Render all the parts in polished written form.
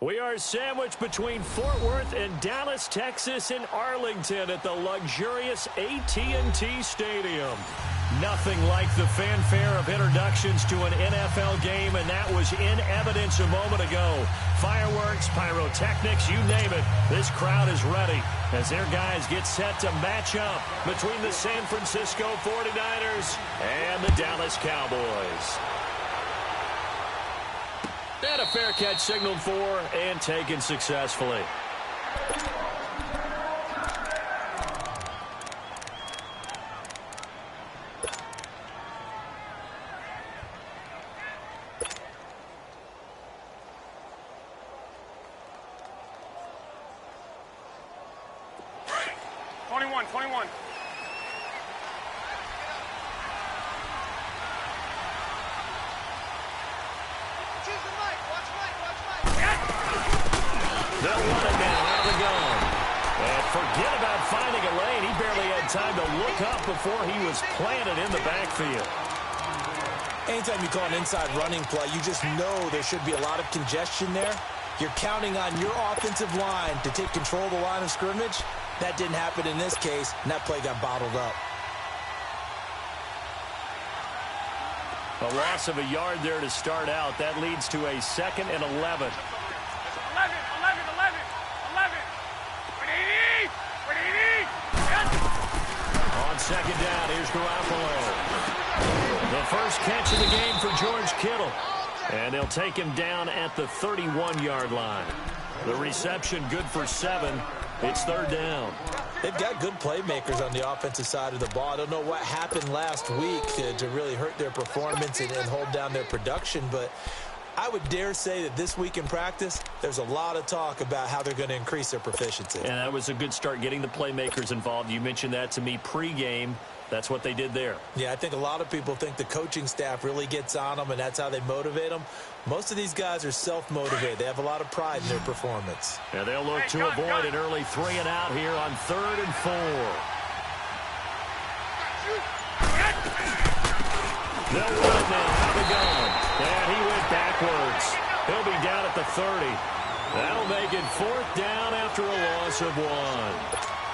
We are sandwiched between Fort Worth and Dallas, Texas, and Arlington at the luxurious AT&T Stadium. Nothing like the fanfare of introductions to an NFL game, and that was in evidence a moment ago. Fireworks, pyrotechnics, you name it. This crowd is ready as their guys get set to match up between the San Francisco 49ers and the Dallas Cowboys. And a fair catch signaled for and taken successfully. They'll run it now out of the gun. And forget about finding a lane. He barely had time to look up before he was planted in the backfield. Anytime you call an inside running play, you just know there should be a lot of congestion there. You're counting on your offensive line to take control of the line of scrimmage. That didn't happen in this case, and that play got bottled up. A loss of a yard there to start out. That leads to a 2nd and 11. 2nd down, here's Garoppolo. The first catch of the game for George Kittle. And they'll take him down at the 31-yard line. The reception good for 7. It's 3rd down. They've got good playmakers on the offensive side of the ball. I don't know what happened last week to really hurt their performance and hold down their production, but I would dare say that this week in practice, there's a lot of talk about how they're going to increase their proficiency. And that was a good start, getting the playmakers involved. You mentioned that to me pregame. That's what they did there. Yeah, I think a lot of people think the coaching staff really gets on them, and that's how they motivate them. Most of these guys are self-motivated. They have a lot of pride in their performance. And they'll look to avoid an early 3 and out here on 3rd and 4. They'll run it now out of the gun. And he went backwards. He'll be down at the 30. That'll make it 4th down after a loss of 1.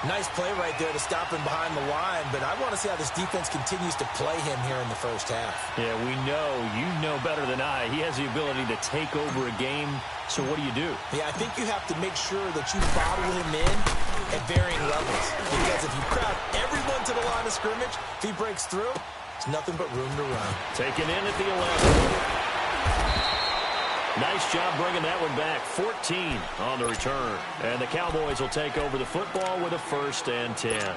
Nice play right there to stop him behind the line, but I want to see how this defense continues to play him here in the first half. Yeah, we know. You know better than I. He has the ability to take over a game, so what do? Yeah, I think you have to make sure that you bottle him in at varying levels, because if you crowd everyone to the line of scrimmage, if he breaks through, it's nothing but room to run. Taken in at the 11. Nice job bringing that one back. 14 on the return. And the Cowboys will take over the football with a 1st and 10.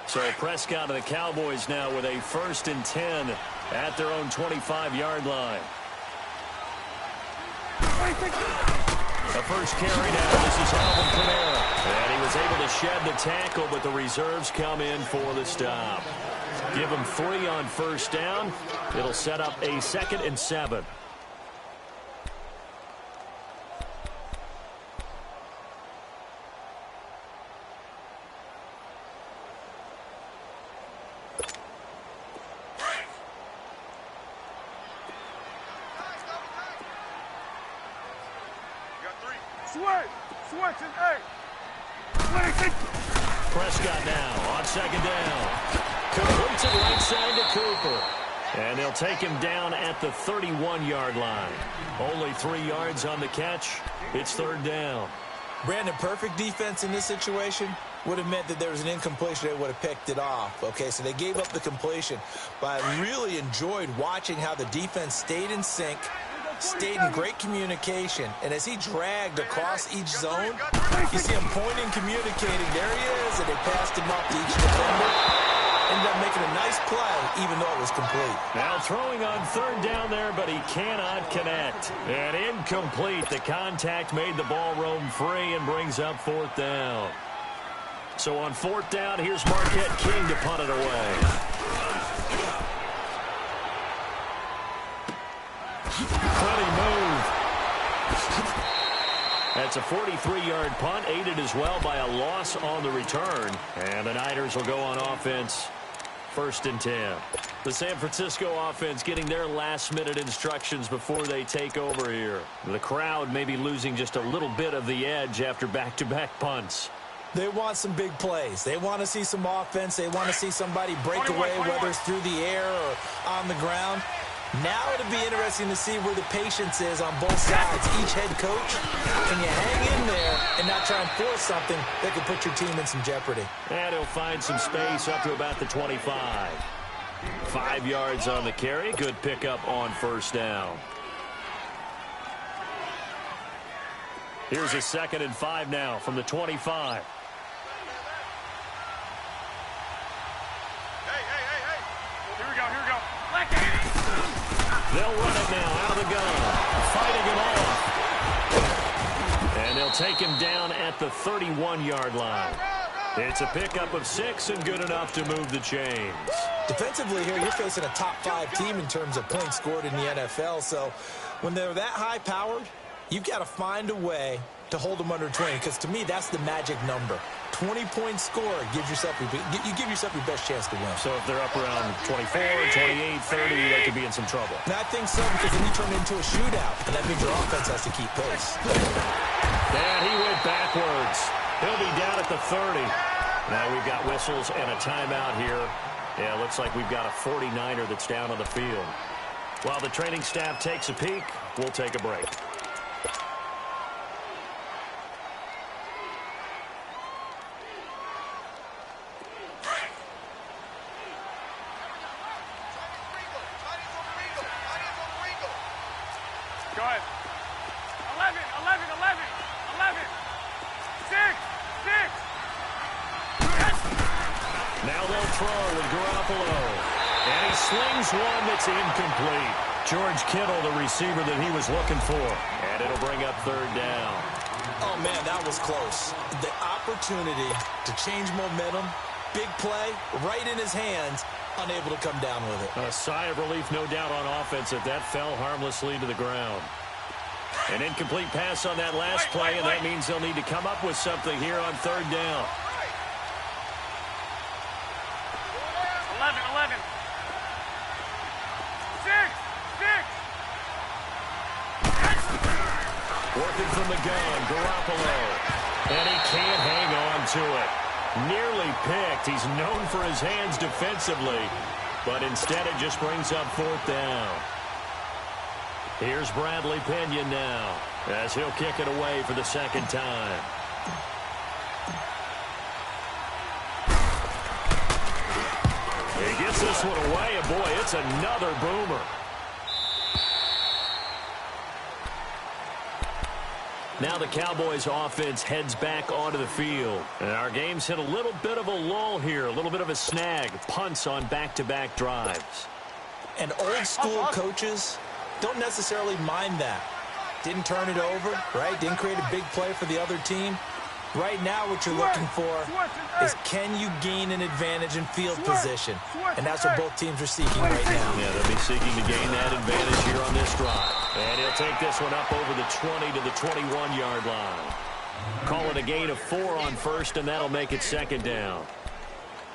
So Prescott and the Cowboys now with a 1st and 10 at their own 25-yard line. The first carry now. This is Alvin Kamara. And he was able to shed the tackle, but the reserves come in for the stop. Give him 3 on 1st down. It'll set up a 2nd and 7. Prescott now on 2nd down. Completes it right side to Cooper. And they'll take him down at the 31-yard line. Only 3 yards on the catch. It's 3rd down. Brandon, perfect defense in this situation would have meant that there was an incompletion. They would have picked it off. Okay, so they gave up the completion. But I really enjoyed watching how the defense stayed in sync, stayed in great communication, and as he dragged across each zone, you see him pointing, communicating. There he is, and they passed him up to each defender. Ended up making a nice play, even though it was complete. Now throwing on 3rd down there, but he cannot connect. And incomplete. The contact made the ball roam free and brings up 4th down. So on 4th down, here's Marquette King to punt it away. Funny move. a 43-yard punt, aided as well by a loss on the return. And the Niners will go on offense, 1st and 10. The San Francisco offense getting their last-minute instructions before they take over here. The crowd may be losing just a little bit of the edge after back-to-back punts. They want some big plays. They want to see some offense. They want to see somebody break away, whether it's through the air or on the ground. Now it'll be interesting to see where the patience is on both sides. Each head coach, can you hang in there and not try and force something that could put your team in some jeopardy? And he'll find some space up to about the 25. 5 yards on the carry. Good pickup on 1st down. Here's a 2nd and 5 now from the 25. Here we go. They'll run it now out of the gun. Fighting it off. And they'll take him down at the 31-yard line. It's a pickup of 6 and good enough to move the chains. Defensively here, you're facing a top 5 team in terms of points scored in the NFL. So when they're that high-powered, you've got to find a way to hold them under 20, because to me, that's the magic number. 20-point score gives yourself you give yourself your best chance to win. So if they're up around 24, 28, 30, they could be in some trouble. And I think so, because then you turn it into a shootout, and that means your offense has to keep pace. And he went backwards. He'll be down at the 30. Now we've got whistles and a timeout here. Yeah, looks like we've got a 49er that's down on the field. While the training staff takes a peek, we'll take a break. Go ahead. 11. 6. Now they'll throw with Garoppolo. And he slings one that's incomplete. George Kittle, the receiver that he was looking for. And it'll bring up 3rd down. Oh, man, that was close. The opportunity to change momentum, big play, right in his hands, unable to come down with it. A sigh of relief, no doubt, on offense that fell harmlessly to the ground. An incomplete pass on that last play, and that means they'll need to come up with something here on 3rd down. 11. 6. Working from the gun, Garoppolo. And he can't hang on to it. Nearly picked. He's known for his hands defensively, but instead it just brings up 4th down. Here's Bradley Pena now, as he'll kick it away for the 2nd time. He gets this one away, and boy, it's another boomer. Now the Cowboys offense heads back onto the field. And our game's hit a little bit of a lull here, a little bit of a snag. Punts on back-to-back drives. And old-school coaches don't necessarily mind that. Didn't turn it over, right? Didn't create a big play for the other team. Right now what you're looking for is, can you gain an advantage in field position? And that's what both teams are seeking right now. Yeah, they'll be seeking to gain that advantage here on this drive. And he'll take this one up over the 20 to the 21-yard line. Call it a gain of 4 on 1st, and that'll make it 2nd down.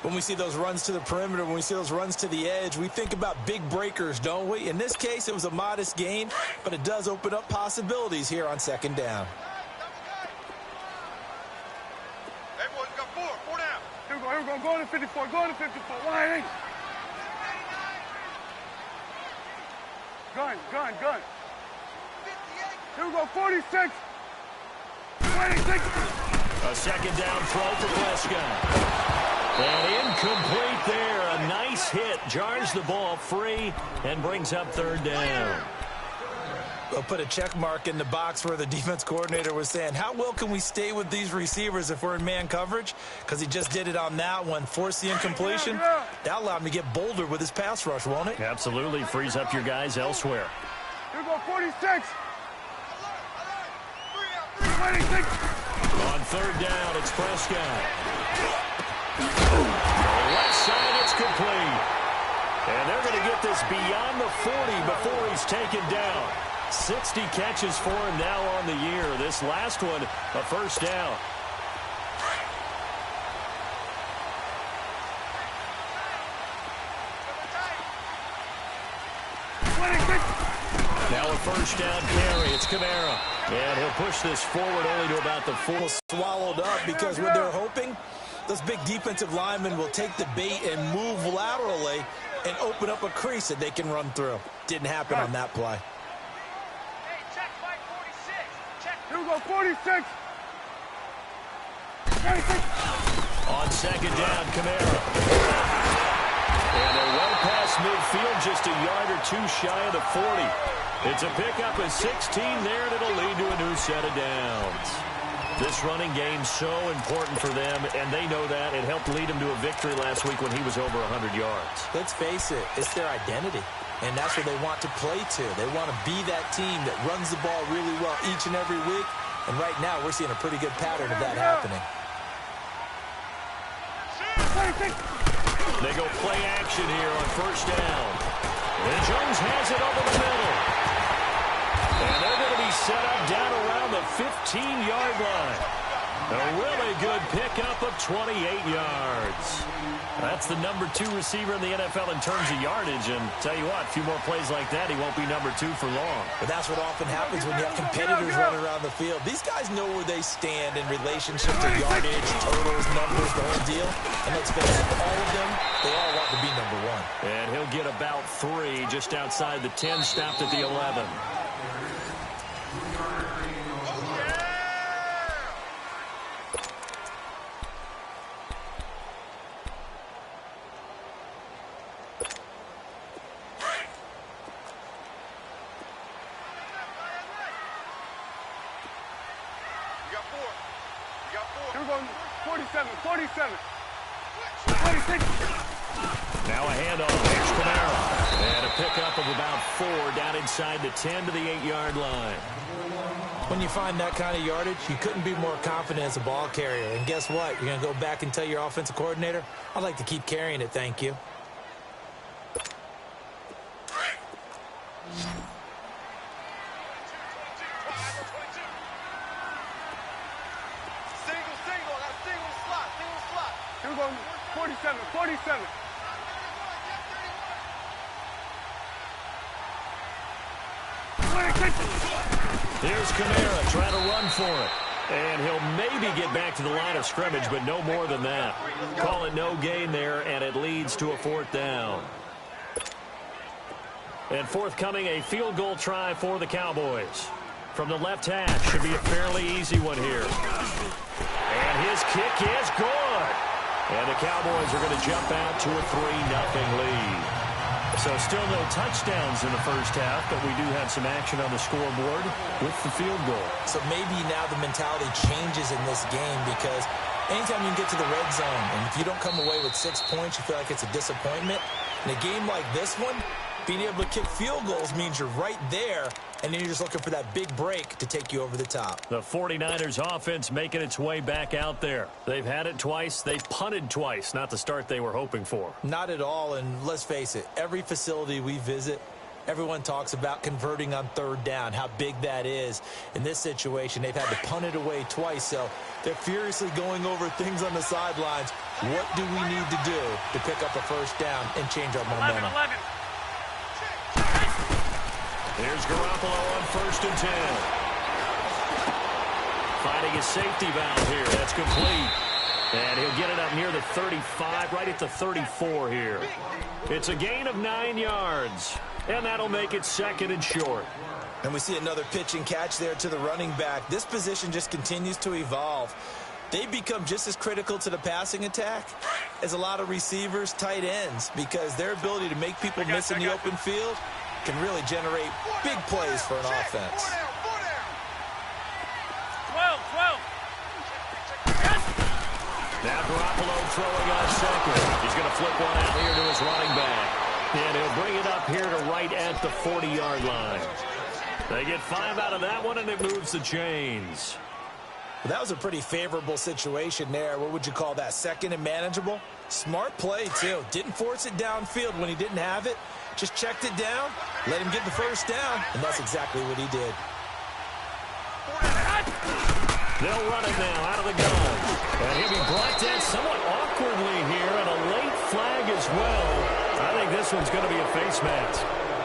When we see those runs to the perimeter, when we see those runs to the edge, we think about big breakers, don't we? In this case, it was a modest gain, but it does open up possibilities here on 2nd down. Here we go. Go to 54. Go to 54. Why? Gun. Here we go. 46. 26. A 2nd down throw for Prescott. And incomplete there. A nice hit. Jars the ball free and brings up 3rd down. We'll put a check mark in the box where the defense coordinator was saying, how well can we stay with these receivers if we're in man coverage? Because he just did it on that one, forced the incompletion. That'll allow him to get bolder with his pass rush, won't it? Absolutely. Frees up your guys elsewhere. Here we go, 46. 26. On 3rd down, it's Prescott. Left side, it's complete. And they're going to get this beyond the 40 before he's taken down. 60 catches for him now on the year. This last one, a first down. Now a first down carry. It's Kamara. And he'll push this forward only to about the 4. Swallowed up because what they're hoping, those big defensive linemen will take the bait and move laterally and open up a crease that they can run through. Didn't happen on that play. Hey, check 546. Check. Here we go, 46. 46. On second down, Kamara. And they're well past midfield, just a yard or two shy of the 40. It's a pickup of 16 there, and it'll lead to a new set of downs. This running game's so important for them, and they know that. It helped lead them to a victory last week when he was over 100 yards. Let's face it, it's their identity, and that's what they want to play to. They want to be that team that runs the ball really well each and every week, and right now we're seeing a pretty good pattern of that happening. They go play action here on first down. And Jones has it over the middle. And they're going to be set up down around the 15-yard line. A really good pickup of 28 yards. That's the number 2 receiver in the NFL in terms of yardage. And tell you what, a few more plays like that, he won't be number 2 for long. But that's what often happens when you have competitors running around the field. These guys know where they stand in relationship to yardage, totals, numbers, the whole deal. And let's face it, all of them, they all want to be number 1. And he'll get about 3 just outside the 10, stopped at the 11. Here we go, 47, 47. 46. Now a handoff. Here's Kamara. And a pickup of about 4 down inside the 10 to the 8-yard line. When you find that kind of yardage, you couldn't be more confident as a ball carrier. And guess what? You're going to go back and tell your offensive coordinator, I'd like to keep carrying it, thank you. Here we go, 47, 47. Here's Kamara trying to run for it. And he'll maybe get back to the line of scrimmage, but no more than that. Call it no gain there, and it leads to a 4th down. And forthcoming, a field goal try for the Cowboys. From the left hash, should be a fairly easy one here. And his kick is good. And the Cowboys are going to jump out to a 3-0 lead. So still no touchdowns in the first half, but we do have some action on the scoreboard with the field goal. So maybe now the mentality changes in this game because anytime you can get to the red zone, and if you don't come away with 6 points, you feel like it's a disappointment. In a game like this one, being able to kick field goals means you're right there, and then you're just looking for that big break to take you over the top. The 49ers offense making its way back out there. They've had it twice. They've punted twice. Not the start they were hoping for. Not at all, and let's face it, every facility we visit, everyone talks about converting on 3rd down, how big that is. In this situation, they've had to punt it away twice, so they're furiously going over things on the sidelines. What do we need to do to pick up a first down and change our momentum? 11. Here's Garoppolo on 1st and 10. Finding a safety valve here. That's complete. And he'll get it up near the 35, right at the 34 here. It's a gain of 9 yards. And that'll make it 2nd and short. And we see another pitch and catch there to the running back. This position just continues to evolve. They become just as critical to the passing attack as a lot of receivers, tight ends, because their ability to make people miss in the open field can really generate big plays for an offense. 12, 12. Now Garoppolo throwing on 2nd. He's going to flip one out here to his running back. And he'll bring it up here to right at the 40-yard line. They get 5 out of that one, and it moves the chains. Well, that was a pretty favorable situation there. What would you call that? 2nd and manageable? Smart play, too. Didn't force it downfield when he didn't have it. Just checked it down, let him get the first down, and that's exactly what he did. They'll run it now out of the gun. And he'll be brought down somewhat awkwardly here, and a late flag as well. I think this one's going to be a face mask.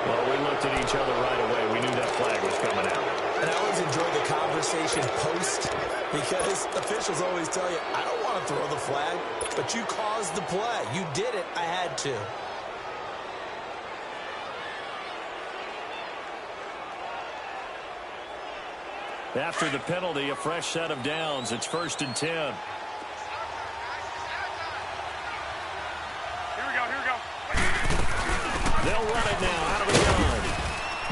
Well, we looked at each other right away. We knew that flag was coming out. And I always enjoy the conversation post, because officials always tell you, I don't want to throw the flag, but you caused the play. You did it. I had to. After the penalty, a fresh set of downs. It's 1st and 10. Here we go. They'll run it now out of the gun.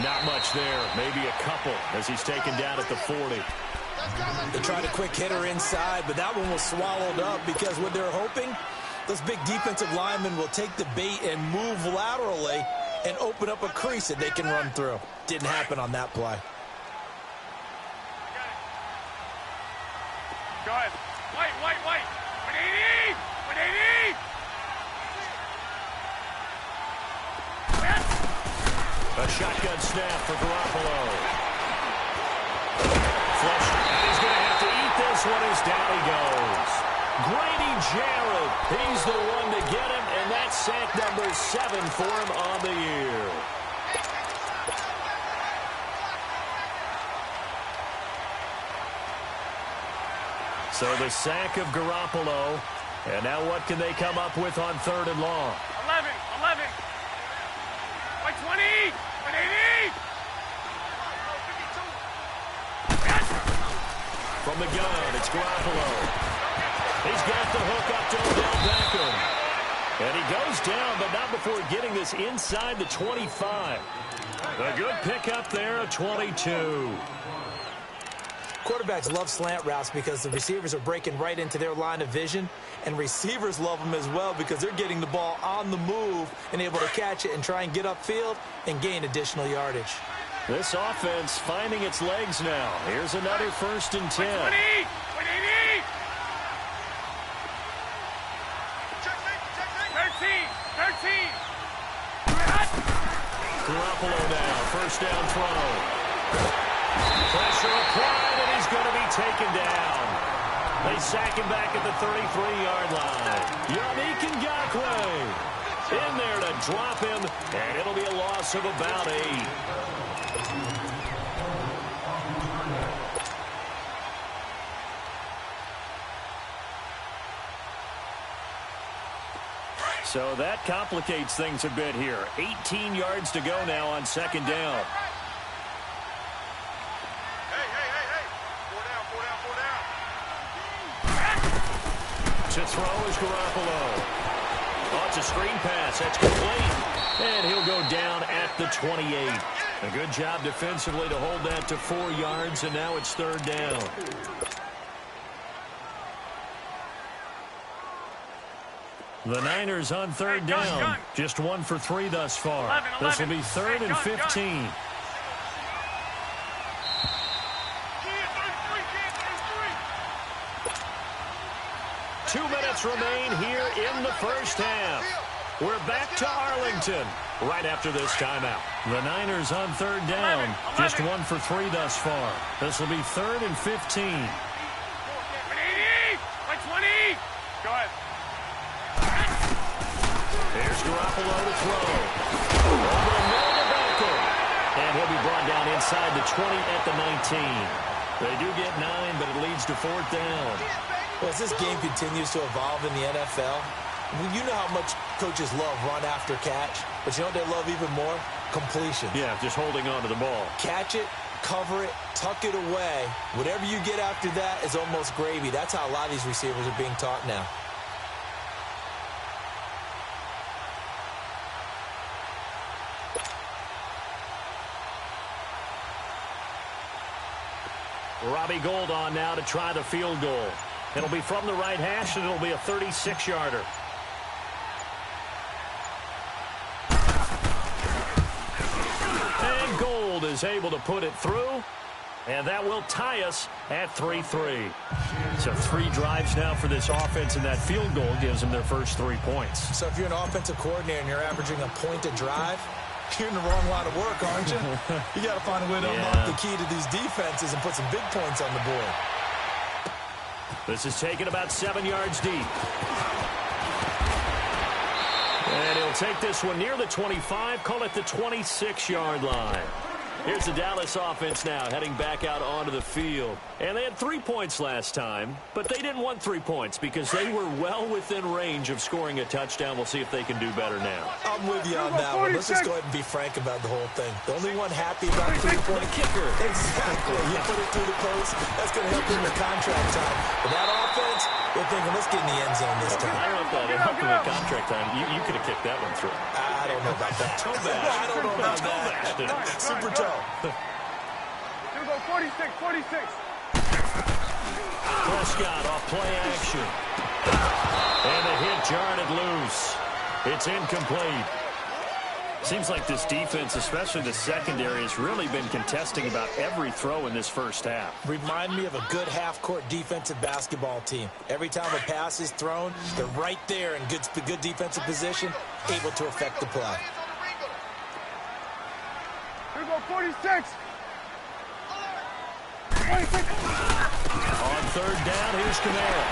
Not much there. Maybe a couple as he's taken down at the 40. They tried a quick hitter inside, but that one was swallowed up because what they're hoping, those big defensive linemen will take the bait and move laterally and open up a crease that they can run through. Didn't happen on that play. Go ahead. Wait. 180! 180! A shotgun snap for Garoppolo. Flushed. He's going to have to eat this one as down he goes. Grady Jarrett, he's the one to get him, and that's sack number 7 for him on the year. So the sack of Garoppolo. And now what can they come up with on 3rd and long? 11. 120! 180! From the gun, it's Garoppolo. He's got the hook up to Odell Beckham. And he goes down, but not before getting this inside the 25. A good pickup there, a 22. Quarterbacks love slant routes because the receivers are breaking right into their line of vision, and receivers love them as well because they're getting the ball on the move and able to catch it and try and get upfield and gain additional yardage. This offense finding its legs now. Here's another 1st and 10. 180! 13! Garoppolo now, 1st down throw. Pressure applied, and he's going to be taken down. They sack him back at the 33-yard line. Yannick Ngakoue in there to drop him, and it'll be a loss of about 8. So that complicates things a bit here. 18 yards to go now on 2nd down. To throw is Garoppolo. Oh, it's a screen pass. That's complete. And he'll go down at the 28. A good job defensively to hold that to 4 yards, and now it's 3rd down. The Niners on 3rd down. Just 1 for 3 thus far. This will be 3rd and 15. 2 minutes remain here in the 1st half. We're back to Arlington right after this timeout. The Niners on 3rd down. Just 1 for 3 thus far. This will be 3rd and 15. 180! 120! Go ahead. Here's Garoppolo to throw. Over the middle to Beckham. And he'll be brought down inside the 20 at the 19. They do get 9, but it leads to 4th down. Well, as this game continues to evolve in the NFL, you know how much coaches love run after catch, but you know what they love even more? Completion. Yeah, just holding on to the ball. Catch it, cover it, tuck it away. Whatever you get after that is almost gravy. That's how a lot of these receivers are being taught now. Robbie Gould on now to try the field goal. It'll be from the right hash, and it'll be a 36-yarder. And Gould is able to put it through, and that will tie us at 3-3. So 3 drives now for this offense, and that field goal gives them their first 3 points. So if you're an offensive coordinator and you're averaging a point a drive, You're in the wrong line of work, aren't you? You got to find a way to unlock the key to these defenses and put some big points on the board. This is taken about 7 yards deep. And he'll take this one near the 25, call it the 26-yard line. Here's the Dallas offense now heading back out onto the field. And they had 3 points last time, but they didn't want 3 points because they were well within range of scoring a touchdown. We'll see if they can do better now. I'm with you on that one. Let's just go ahead and be frank about the whole thing. The only one happy about three-point kicker. Exactly. You put it through the post. That's going to help him in contract time. But that offense, they're thinking, let's get in the end zone this time. I don't know if that helped him in contract time. You could have kicked that one through. I don't know about that. Toe bash. I don't know about that. Super toe. Here we go, 46, 46. Prescott off play action. And the hit jarred it loose. It's incomplete. Seems like this defense, especially the secondary, has really been contesting about every throw in this first half. Remind me of a good half-court defensive basketball team. Every time a pass is thrown, they're right there in good defensive position, able to affect the play. Here we go, 46. On third down, here's Kamara.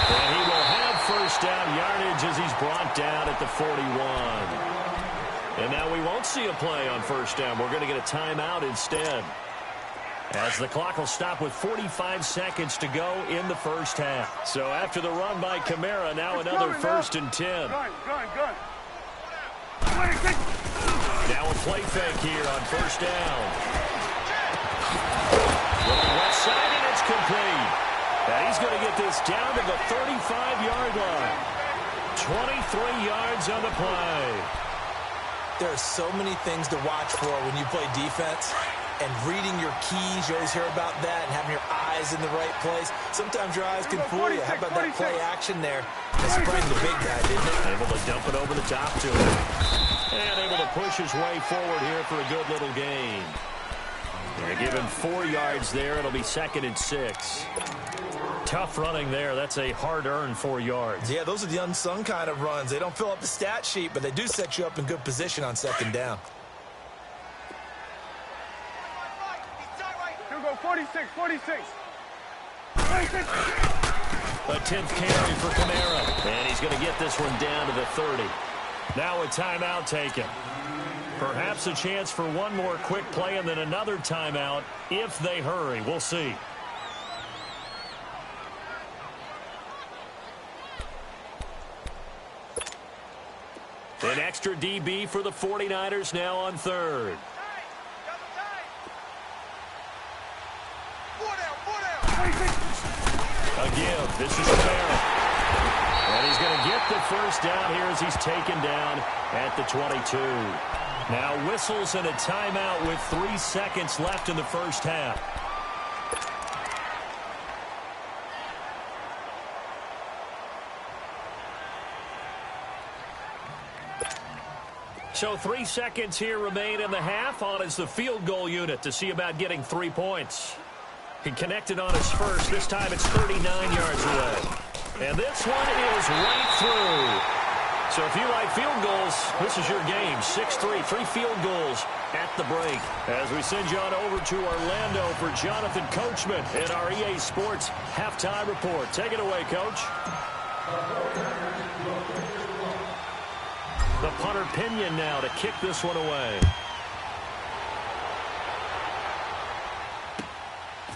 And he will have first down yardage as he's brought down at the 41. And now we won't see a play on first down. We're going to get a timeout instead, as the clock will stop with 45 seconds to go in the first half. So after the run by Kamara, now another 1st and 10. Gun. Now a play fake here on first down. Looking left side, and it's complete. And he's going to get this down to the 35-yard line. 23 yards on the play. There are so many things to watch for when you play defense. And reading your keys, you always hear about that, and having your eyes in the right place. Sometimes your eyes can fool you. How about that play action there? They sprang the big guy, didn't it? Able to dump it over the top to him. And able to push his way forward here for a good little gain. They give him 4 yards there. It'll be 2nd and 6. Tough running there. That's a hard-earned 4 yards. Yeah, those are the unsung kind of runs. They don't fill up the stat sheet, but they do set you up in good position on 2nd down. Here we go, 46. A 10th carry for Kamara. And he's going to get this one down to the 30. Now a timeout taken. Perhaps a chance for one more quick play and then another timeout if they hurry. We'll see. An extra DB for the 49ers now on 3rd. Again, this is Kamara. And he's going to get the first down here as he's taken down at the 22. Now whistles and a timeout with 3 seconds left in the first half. So 3 seconds here remain in the half. On is the field goal unit to see about getting 3 points. He connected on his first. This time it's 39 yards away. And this one is right through. So if you like field goals, this is your game. 6-3, 3 field goals at the break. As we send you on over to Orlando for Jonathan Coachman in our EA Sports Halftime Report. Take it away, Coach. The punter Pinion now to kick this one away.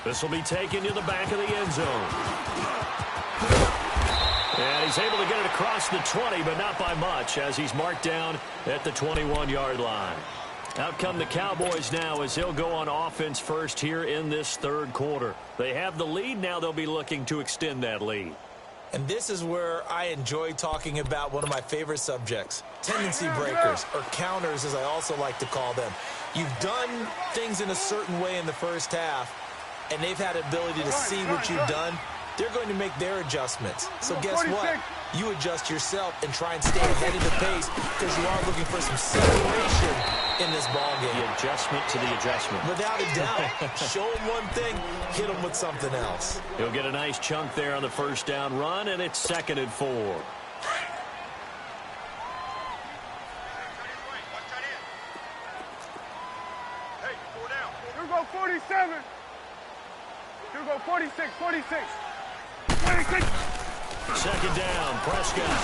This will be taken to the back of the end zone. And he's able to get it across the 20, but not by much, as he's marked down at the 21-yard line. Out come the Cowboys now as they'll go on offense first here in this 3rd quarter. They have the lead. Now they'll be looking to extend that lead. And this is where I enjoy talking about one of my favorite subjects, tendency breakers, or counters as I also like to call them. You've done things in a certain way in the first half, and they've had ability to see what you've done. They're going to make their adjustments. So guess what? You adjust yourself and try and stay ahead of the pace because you are looking for some separation in this ballgame. The adjustment to the adjustment. Without a doubt. Show them one thing, hit them with something else. He'll get a nice chunk there on the first down run, and it's 2nd and 4. 47. Here we go, 46, 46. 26. Second down, Prescott.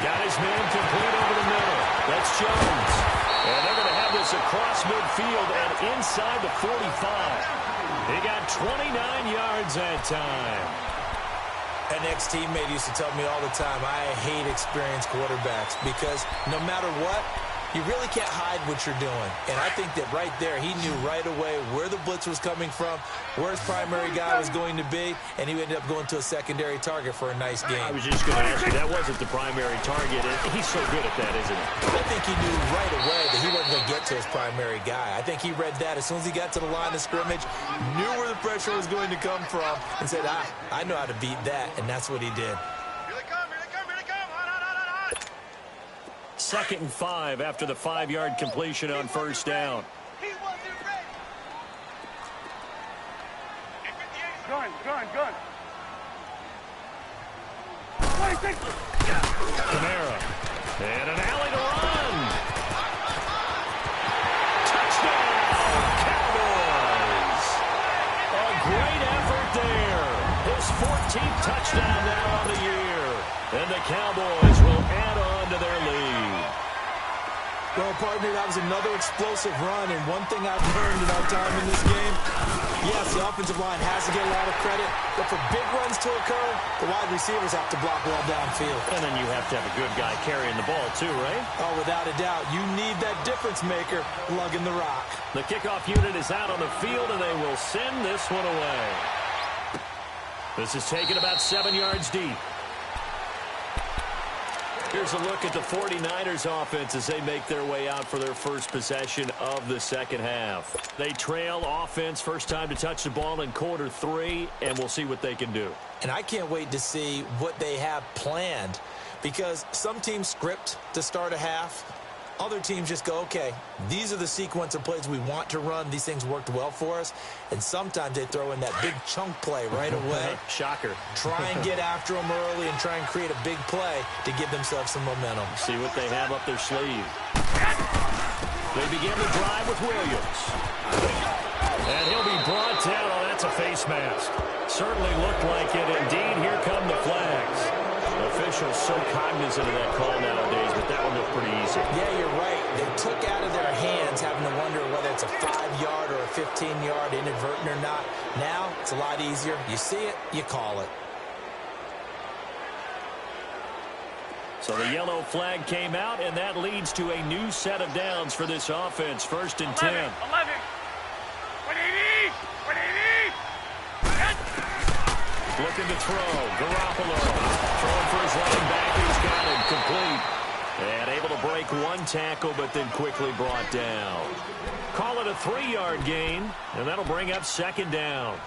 Got his man complete over the middle. That's Jones. And they're going to have this across midfield and inside the 45. He got 29 yards that time. An ex-teammate used to tell me all the time, I hate experienced quarterbacks because no matter what, you really can't hide what you're doing. And I think that right there, he knew right away where the blitz was coming from, where his primary guy was going to be, and he ended up going to a secondary target for a nice game. I was just going to ask you, that wasn't the primary target. He's so good at that, isn't he? I think he knew right away that he wasn't going to get to his primary guy. I think he read that as soon as he got to the line of scrimmage, knew where the pressure was going to come from, and said, I know how to beat that, and that's what he did. Second and 5 after the 5-yard completion on first down. Gun. 26. Kamara. And an alley to run. Touchdown, Cowboys. A great effort there. His 14th touchdown now on the year. And the Cowboys will add on to their lead. Well, partner, that was another explosive run, and one thing I've learned in our time in this game, yes, the offensive line has to get a lot of credit, but for big runs to occur, the wide receivers have to block well downfield. And then you have to have a good guy carrying the ball, too, right? Oh, without a doubt. You need that difference maker lugging the rock. The kickoff unit is out on the field, and they will send this one away. This is taken about 7 yards deep. Here's a look at the 49ers offense as they make their way out for their first possession of the second half. They trail offense, first time to touch the ball in quarter 3, and we'll see what they can do. And I can't wait to see what they have planned, because some teams script to start a half. Other teams just go, okay, these are the sequence of plays we want to run. These things worked well for us. And sometimes they throw in that big chunk play right away. Shocker. Try and get after them early and try and create a big play to give themselves some momentum. See what they have up their sleeve. They begin the drive with Williams. And he'll be brought down. Oh, that's a face mask. Certainly looked like it. Indeed, here come the flags. Officials so cognizant of that call nowadays, but that one looked pretty easy. Yeah, you're right. They took out of their hands having to wonder whether it's a 5-yard or a 15-yard inadvertent or not. Now, it's a lot easier. You see it, you call it. So the yellow flag came out, and that leads to a new set of downs for this offense. First and 10. 11. What do you need? What do you need? Looking to throw. Garoppolo. Throwing for his running back. He's got it complete. And able to break one tackle, but then quickly brought down. Call it a 3-yard gain, and that'll bring up second down.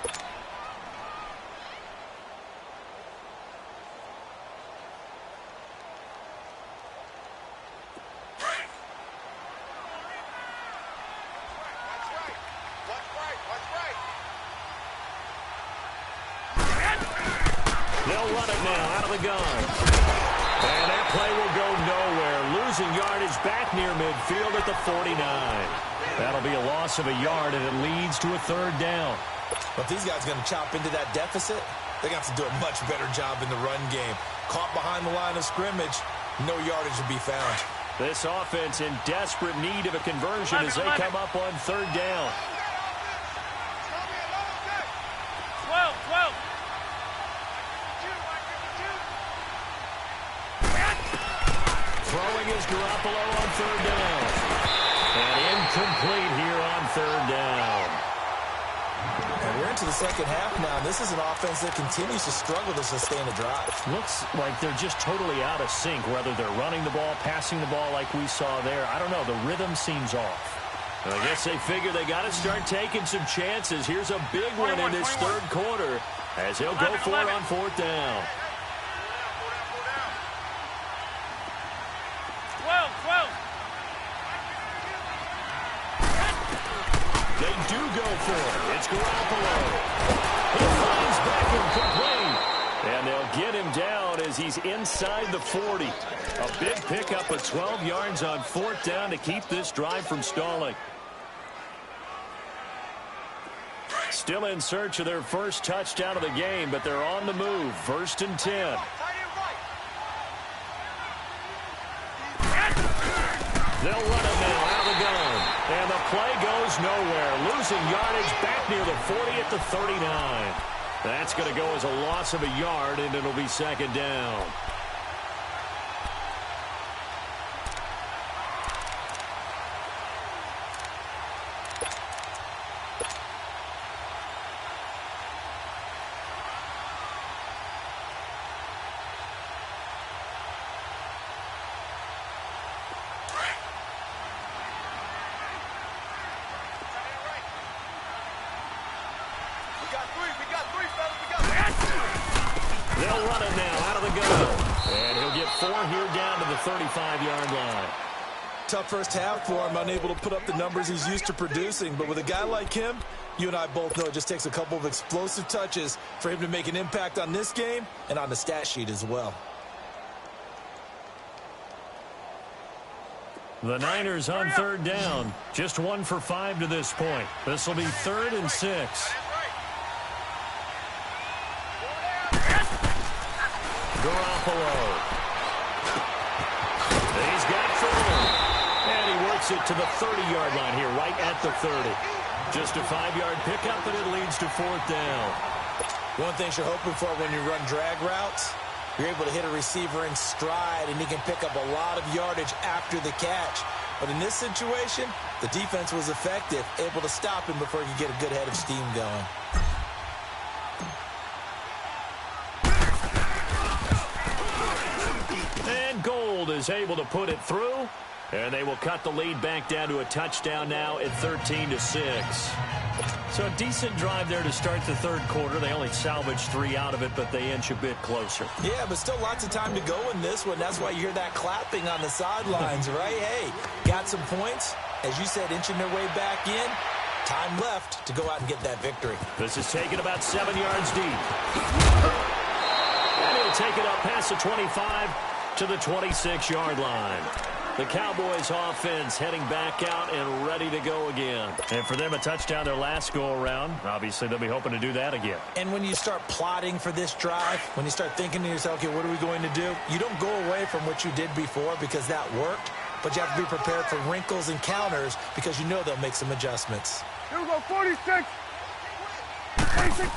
They'll run it now out of the gun. And that play will go nowhere. Losing yardage back near midfield at the 49. That'll be a loss of a yard, and it leads to a third down. But if these guys are going to chop into that deficit, they're going to have to do a much better job in the run game. Caught behind the line of scrimmage, no yardage to be found. This offense in desperate need of a conversion as they come up on third down. 12. Throwing is Garoppolo on third down. And incomplete here on third down. And we're into the second half now. This is an offense that continues to struggle to sustain a drive. Looks like they're just totally out of sync, whether they're running the ball, passing the ball like we saw there. I don't know. The rhythm seems off. And I guess they figure they got to start taking some chances. Here's a big one in this third quarter as he'll go for it on fourth down. 12. They do go for it. It's Garoppolo. He flies back incomplete. And they'll get him down as he's inside the 40. A big pickup of 12 yards on fourth down to keep this drive from stalling. Still in search of their first touchdown of the game, but they're on the move. 1st and 10. They'll run it now out of the gun. And the play goes nowhere. Losing yardage back near the 40 at the 39. That's going to go as a loss of a yard, and it'll be 2nd down. They'll run it now out of the gun. And he'll get 4 here down to the 35-yard line. Tough first half for him, unable to put up the numbers he's used to producing. But with a guy like him, you and I both know it just takes a couple of explosive touches for him to make an impact on this game and on the stat sheet as well. The Niners on 3rd down. Just 1 for 5 to this point. This will be 3rd and 6. Garoppolo. He's got 4. And he works it to the 30-yard line here, right at the 30. Just a 5-yard pickup, and it leads to 4th down. One thing you're hoping for when you run drag routes, you're able to hit a receiver in stride, and he can pick up a lot of yardage after the catch. But in this situation, the defense was effective, able to stop him before he could get a good head of steam going. And Gold is able to put it through, and they will cut the lead back down to a touchdown now at 13-6. So a decent drive there to start the 3rd quarter. They only salvaged 3 out of it, but they inch a bit closer. Yeah, but still lots of time to go in this one. That's why you hear that clapping on the sidelines, right? Hey, got some points. As you said, inching their way back in. Time left to go out and get that victory. This is taken about 7 yards deep. And he'll take it up past the 25 to the 26-yard line. The Cowboys offense heading back out and ready to go again. And for them, a touchdown their last go-around. Obviously, they'll be hoping to do that again. And when you start plotting for this drive, when you start thinking to yourself, okay, what are we going to do? You don't go away from what you did before because that worked, but you have to be prepared for wrinkles and counters because you know they'll make some adjustments. Here we go, 46. 46.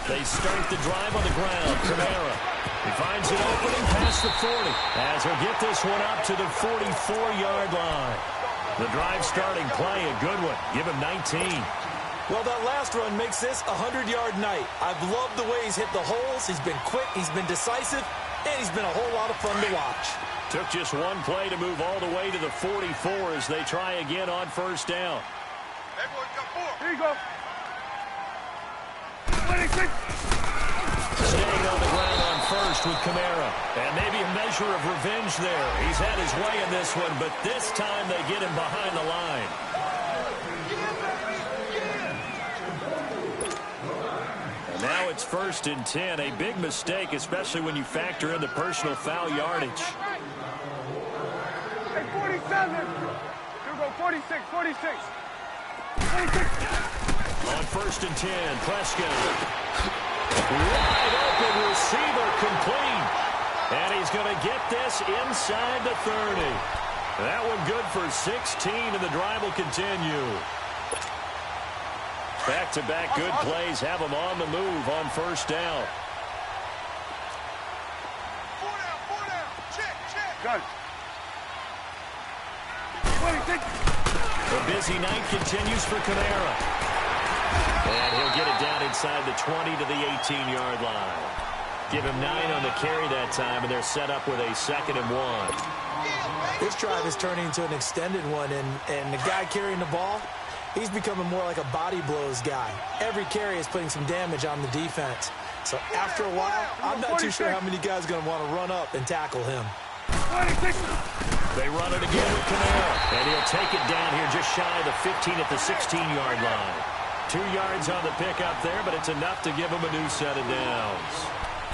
They start the drive on the ground. Kamara. He finds an opening past the 40. As he'll get this one up to the 44-yard line. The drive starting play, a good one. Give him 19. Well, that last run makes this a 100-yard night. I've loved the way he's hit the holes. He's been quick, he's been decisive, and he's been a whole lot of fun to watch. Took just one play to move all the way to the 44 as they try again on 1st down. Everyone got 4. Here you go. 26. Staying on the ground on 1st with Kamara. And maybe a measure of revenge there. He's had his way in this one, but this time they get him behind the line. And now it's 1st and 10. A big mistake, especially when you factor in the personal foul yardage. Hey, 47. Here we go, 46, 46. 46. On 1st and 10, Prescott. Wide open receiver complete. And he's going to get this inside the 30. That one good for 16, and the drive will continue. Back-to-back good plays have him on the move on 1st down. 4 down. Check. Got it. 26. The busy night continues for Kamara. And he'll get it down inside the 20 to the 18-yard line. Give him 9 on the carry that time, and they're set up with a 2nd and 1. This drive is turning into an extended one, and the guy carrying the ball, he's becoming more like a body blows guy. Every carry is putting some damage on the defense. So after a while, I'm not too sure how many guys are going to want to run up and tackle him. 26. They run it again with Kamara, and he'll take it down here just shy of the 15 at the 16-yard line. 2 yards on the pickup there, but it's enough to give him a new set of downs.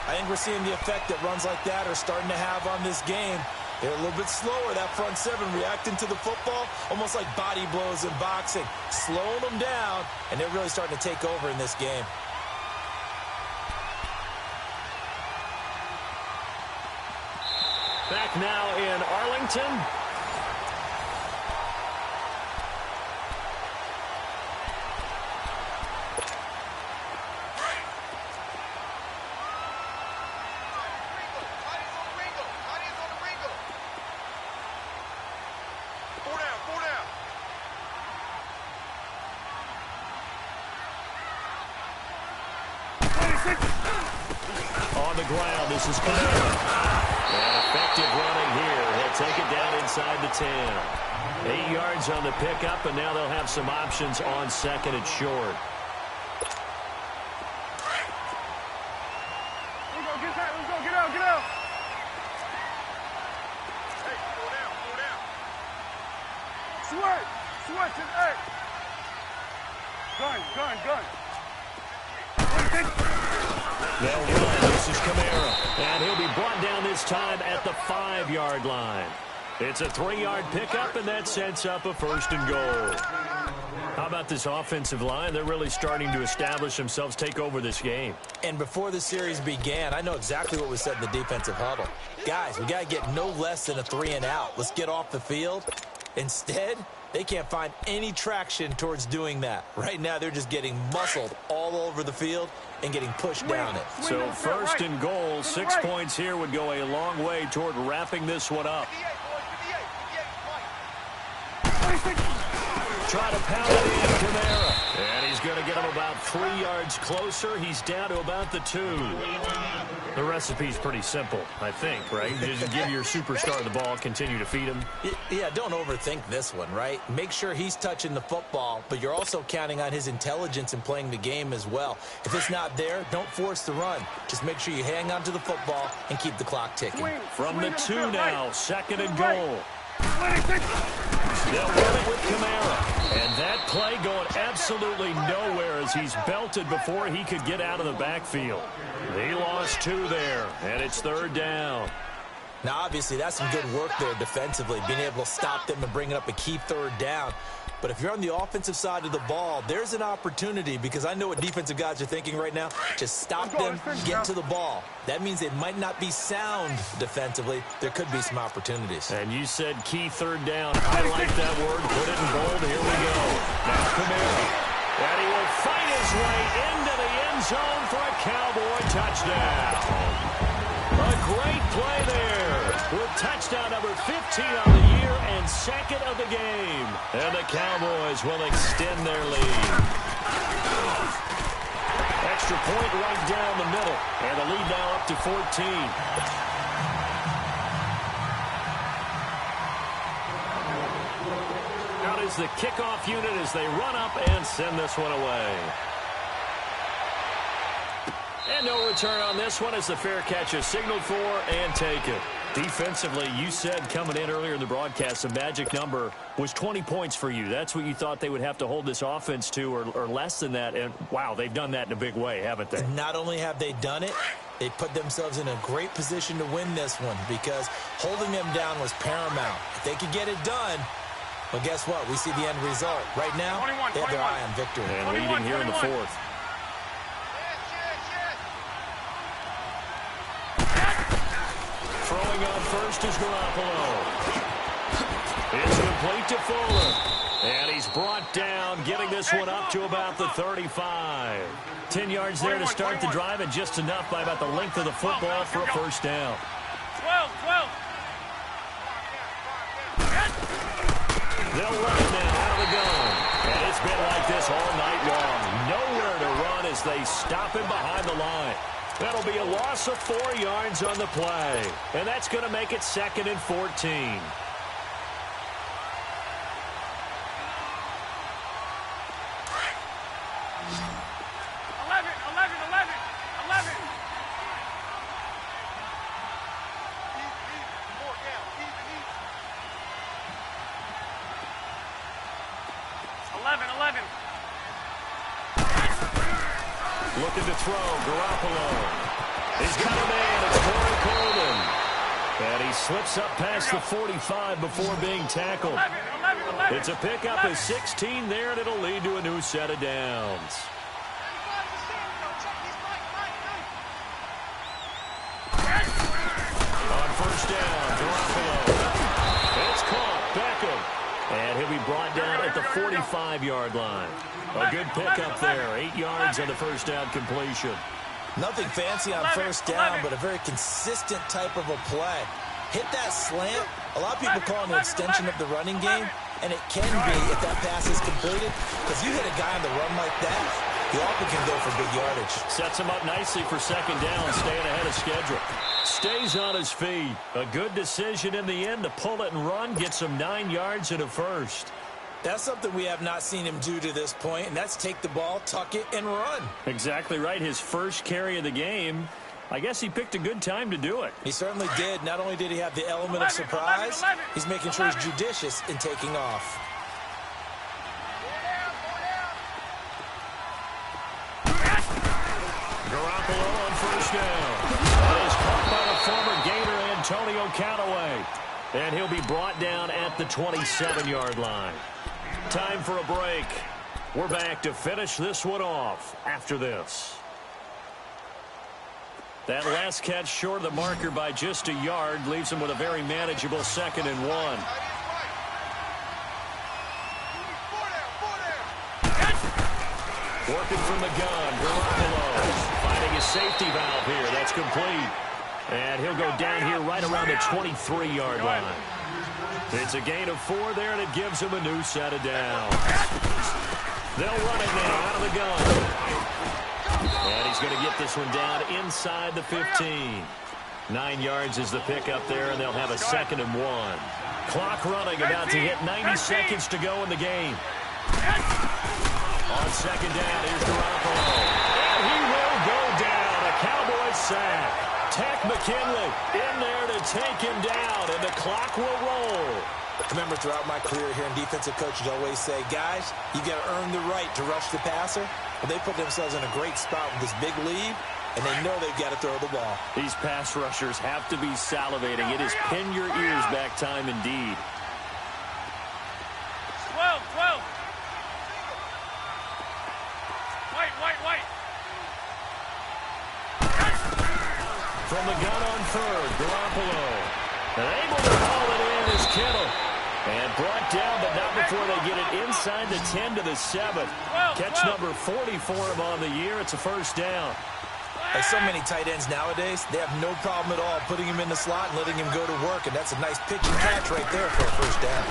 I think we're seeing the effect that runs like that are starting to have on this game. They're a little bit slower, that front seven, reacting to the football, almost like body blows in boxing, slowing them down, and they're really starting to take over in this game. Back now in Arlington. On the ground, this is Cowboys. And effective running here. He'll take it down inside the 10. 8 yards on the pickup, and now they'll have some options on second and short. Get out. Hey, slow down. Switch, and hey. Gun. They'll run. This is Kamara. And he'll be brought down this time at the 5-yard line. It's a 3-yard pickup, and that sets up a first and goal. How about this offensive line? They're really starting to establish themselves, take over this game. And before the series began, I know exactly what was said in the defensive huddle. Guys, we got to get no less than a 3-and-out. Let's get off the field. Instead, they can't find any traction towards doing that. Right now, they're just getting muscled all over the field and getting pushed down it. So first and goal, 6 points here would go a long way toward wrapping this one up. Try to pound it in, Kamara. And he's going to get him about 3 yards closer. He's down to about the 2. The recipe's pretty simple, I think, right? Just give your superstar the ball, continue to feed him. Yeah, don't overthink this one, right? Make sure he's touching the football, but you're also counting on his intelligence in playing the game as well. If it's not there, don't force the run. Just make sure you hang on to the football and keep the clock ticking. From the 2 now, second and goal. They'll run it with Kamara. And that play going absolutely nowhere as he's belted before he could get out of the backfield. He lost 2 there, and it's third down. Now, obviously, that's some good work there defensively, being able to stop them and bring it up a key third down. But if you're on the offensive side of the ball, there's an opportunity, because I know what defensive guys are thinking right now. Just stop them, get to the ball. That means it might not be sound defensively. There could be some opportunities. And you said key third down. I like that word. Put it in bold. Here we go. Now Kamara. And he will fight his way into the end zone for a Cowboy touchdown. A great play there with touchdown number 15 on the year and second of the game. And the Cowboys will extend their lead. Extra point right down the middle. And the lead now up to 14. Out is the kickoff unit as they run up and send this one away. And no return on this one as the fair catch is signaled for and taken. Defensively, you said coming in earlier in the broadcast, the magic number was 20 points for you. That's what you thought they would have to hold this offense to, or less than that. And, wow, they've done that in a big way, haven't they? Not only have they done it, they put themselves in a great position to win this one, because holding them down was paramount. If they could get it done, well, guess what? We see the end result. Right now, they have their eye on victory. And leading here in the fourth. Throwing on first is Garoppolo. It's complete to Fuller. And he's brought down, getting this one up to about the 35. 10 yards there to start the drive, and just enough by about the length of the football for a first down. 12. They'll run it now out of the gun. And it's been like this all night long. Nowhere to run as they stop him behind the line. That'll be a loss of 4 yards on the play. And that's going to make it second and 14. Looking to throw, Garoppolo. He's got a man, it's Corey Coleman. And he slips up past the 45 before being tackled. It's a pickup of 16 there, and it'll lead to a new set of downs. On first down, Garoppolo. It's caught. Beckham. And he'll be brought down at the 45-yard line. A good pickup there. 8 yards on the first down completion. Nothing fancy on first down, but a very consistent type of a play. Hit that slant. A lot of people call it an extension of the running game, and it can be if that pass is completed, because you hit a guy on the run like that, he often can go for big yardage. Sets him up nicely for second down, staying ahead of schedule. Stays on his feet. A good decision in the end to pull it and run, gets him 9 yards and a first. That's something we have not seen him do to this point, and that's take the ball, tuck it, and run. Exactly right. His first carry of the game. I guess he picked a good time to do it. He certainly did. Not only did he have the element of surprise, he's making sure he's judicious in taking off. Garoppolo on first down. That is caught by the former Gator Antonio Callaway. And he'll be brought down at the 27-yard line. Time for a break. We're back to finish this one off after this. That last catch short of the marker by just a yard leaves him with a very manageable 2nd and 1. Working from the gun, Garoppolo finding his safety valve here. That's complete. And he'll go down here right around the 23-yard line. It's a gain of 4 there, and it gives him a new set of downs. They'll run it now out of the gun. And he's going to get this one down inside the 15. 9 yards is the pickup there, and they'll have a 2nd and 1. Clock running, about to hit 90 seconds to go in the game. On second down, here's Garoppolo. And he will go down. A Cowboys sack. Tack McKinley in there to take him down, and the clock will roll. Remember, throughout my career here in defensive coaches always say, guys, you got to earn the right to rush the passer. Well, they put themselves in a great spot with this big lead, and they know they've got to throw the ball. These pass rushers have to be salivating. It is pin your ears back time indeed. 12. White. From the gun on third, Garoppolo. And able to haul it in is Kittle. And brought down, but not before they get it inside the 10 to the 7. Catch number 40 for him on the year. It's a first down. Like so many tight ends nowadays, they have no problem at all putting him in the slot and letting him go to work. And that's a nice pitch and catch right there for a first down.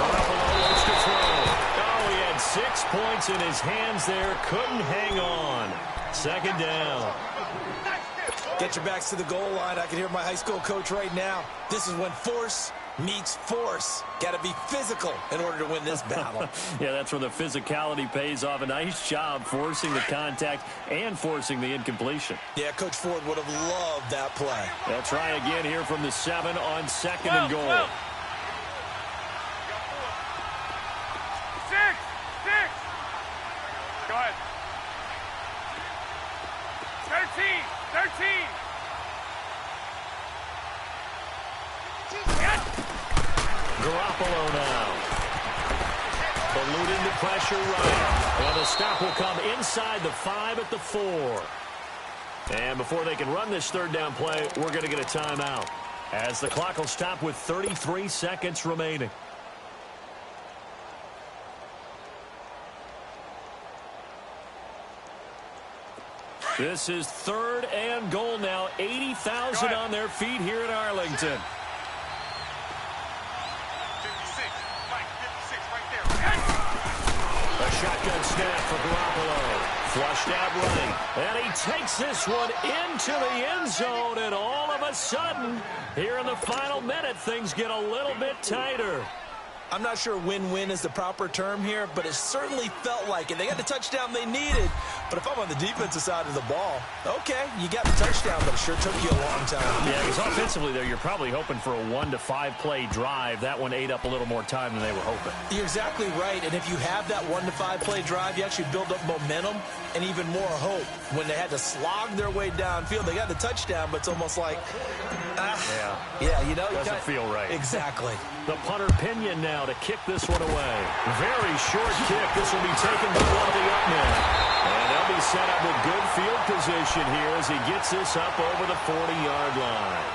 Garoppolo looks to throw. Oh, he had 6 points in his hands there. Couldn't hang on. Second down. Get your backs to the goal line. I can hear my high school coach right now. This is when force meets force. Got to be physical in order to win this battle. Yeah, that's where the physicality pays off. A nice job forcing the contact and forcing the incompletion. Yeah, Coach Ford would have loved that play. They'll try again here from the 7 on 2nd and goal. 6. Go ahead. 13. Garoppolo now. Eluding the pressure right. And the stop will come inside the 5 at the 4. And before they can run this third down play, we're going to get a timeout, as the clock will stop with 33 seconds remaining. This is 3rd and goal now. 80,000 on their feet here in Arlington. 56 right there. A shotgun snap for Garoppolo. Flushed out running. And he takes this one into the end zone. And all of a sudden, here in the final minute, things get a little bit tighter. I'm not sure win-win is the proper term here, but it certainly felt like it. They got the touchdown they needed, But if I'm on the defensive side of the ball, okay, you got the touchdown, but it sure took you a long time. Yeah, because offensively there, you're probably hoping for a 1 to 5 play drive. That one ate up a little more time than they were hoping. You're exactly right, and if you have that 1 to 5 play drive, you actually build up momentum and even more hope. When they had to slog their way downfield, they got the touchdown, but it's almost like, yeah, you know, doesn't feel right. Exactly. The punter Pinion now to kick this one away. Very short kick. This will be taken by one of the up men. And they'll be set up with good field position here as he gets this up over the 40-yard line.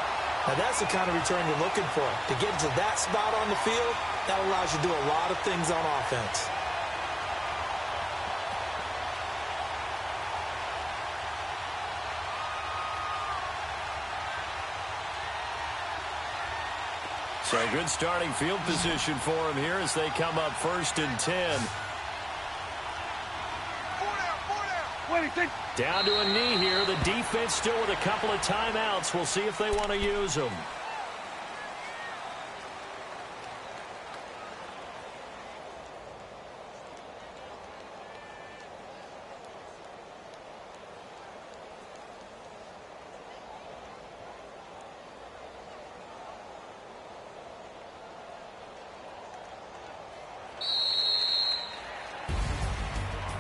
Now that's the kind of return you're looking for. To get to that spot on the field, that allows you to do a lot of things on offense. So good starting field position for him here as they come up 1st and 10. Down to a knee here. The defense still with a couple of timeouts. We'll see if they want to use them.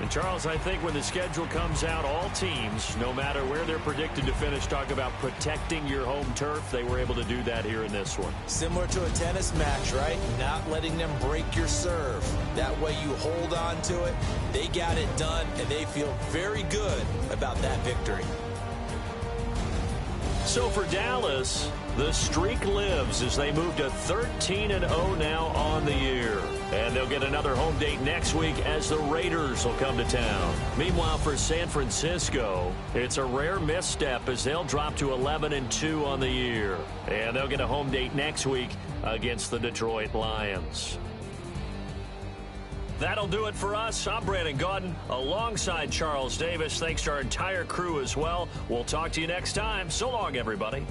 Charles, I think when the schedule comes out, all teams, no matter where they're predicted to finish, talk about protecting your home turf. They were able to do that here in this one. Similar to a tennis match, right? Not letting them break your serve. That way you hold on to it. They got it done, and they feel very good about that victory. So for Dallas, the streak lives as they move to 13-0 now on the year. And they'll get another home date next week as the Raiders will come to town. Meanwhile, for San Francisco, it's a rare misstep as they'll drop to 11-2 on the year. And they'll get a home date next week against the Detroit Lions. That'll do it for us. I'm Brandon Gaudin alongside Charles Davis. Thanks to our entire crew as well. We'll talk to you next time. So long, everybody.